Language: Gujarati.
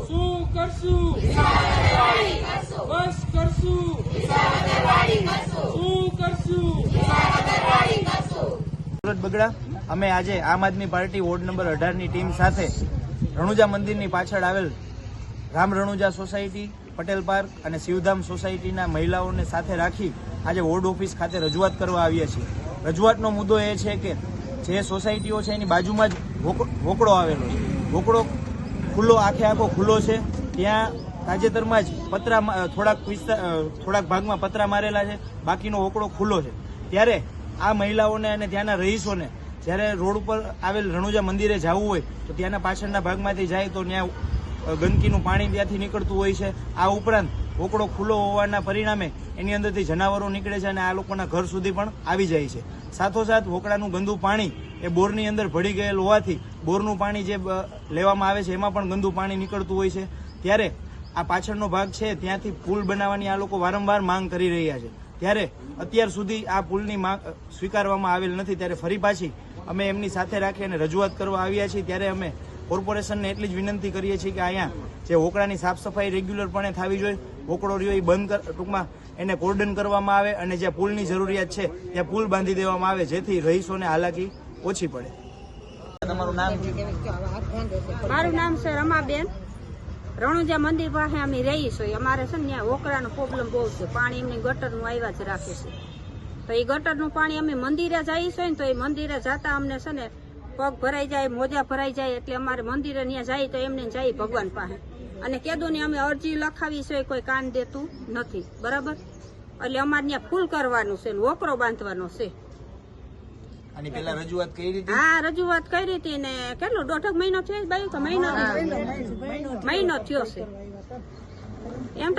શું કરશું? બસ કરશું. શું કરશું? સુરત બગડા અમે આજે આમ આદમી પાર્ટી વોર્ડ નંબર 18 ની ટીમ સાથે રણુજા મંદિરની પાછળ આવેલ રામ રણુજા સોસાયટી, પટેલ પાર્ક અને શિવધામ સોસાયટીના મહિલાઓને સાથે રાખી આજે વોર્ડ ઓફિસ ખાતે રજૂઆત કરવા આવ્યા છીએ. રજૂઆતનો મુદ્દો એ છે કે જે સોસાયટીઓ છે એની બાજુમાં જ વોકડો આવેલો છે. વોકડો ખુલ્લો આખો ખુલ્લો છે. ત્યાં તાજેતરમાં જ થોડાક ભાગમાં પતરા મારેલા છે, બાકીનો વોકડો ખુલ્લો છે. ત્યારે આ મહિલાઓને અને ત્યાંના રહીશોને જ્યારે રોડ ઉપર આવેલ રણુજા મંદિરે જવું હોય તો ત્યાંના પાછળના ભાગમાંથી જાય તો ત્યાં ગંદકીનું પાણી ત્યાંથી નીકળતું હોય છે. આ ઉપરાંત વોકડો ખુલ્લો હોવાના પરિણામે એની અંદરથી જનાવરો નીકળે છે અને આ લોકોના ઘર સુધી પણ આવી જાય છે. સાથોસાથ વોકડાનું ગંદુ પાણી એ બોરની અંદર ભળી ગયેલ હોવાથી બોરનું પાણી જે લેવામાં આવે છે એમાં પણ ગંદુ પાણી નીકળતું હોય છે. ત્યારે આ પાછળનો ભાગ છે ત્યાંથી પુલ બનાવવાની આ લોકો વારંવાર માંગ કરી રહ્યા છે. ત્યારે અત્યાર સુધી આ પુલની માંગ સ્વીકારવામાં આવેલ નથી. ત્યારે ફરી પાછી અમે એમની સાથે રાખી અને રજૂઆત કરવા આવ્યા છીએ. ત્યારે અમે કોર્પોરેશનને એટલી જ વિનંતી કરીએ છીએ કે અહીંયા જે વોકડાની સાફ સફાઈ રેગ્યુલરપણે થવી જોઈએ, વોકડો રહ્યો એ બંધ ટૂંકમાં એને કોર્ડન કરવામાં આવે અને જ્યાં પુલની જરૂરિયાત છે ત્યાં પુલ બાંધી દેવામાં આવે જેથી રહીશોને હાલાકી ઓછી પડે. તમારું નામ? મારું નામ છે રમાબેન. રણુજા મંદિર પાસે અમે રહી છીએ. અમારે છે ને ત્યાં વોકડાનો પ્રોબ્લેમ બહુ છે. પાણી એમની ગટરનું આવ્યા જ રાખે છે. તો એ ગટરનું પાણી અમે મંદિરે જઈએ છીએ ને તો એ મંદિરે જતા અમને છે ને પગ ભરાઈ જાય, મોજા ભરાઈ જાય એટલે અમારે મંદિરે ત્યાં જાય તો એમને જાય ભગવાન પાસે અને કેદુની અમે અરજી લખાવી છે, કોઈ કાન દેતું નથી. બરાબર? એટલે અમારે ત્યાં ફૂલ કરવાનું છે, વોકરો બાંધવાનો છે. આની પહેલા રજૂઆત કરી હતી? હા, રજૂઆત કરી હતી ને કેટલો 1.5 મહિનો થયો બાયું કે મહિનો થયો છે એમ તો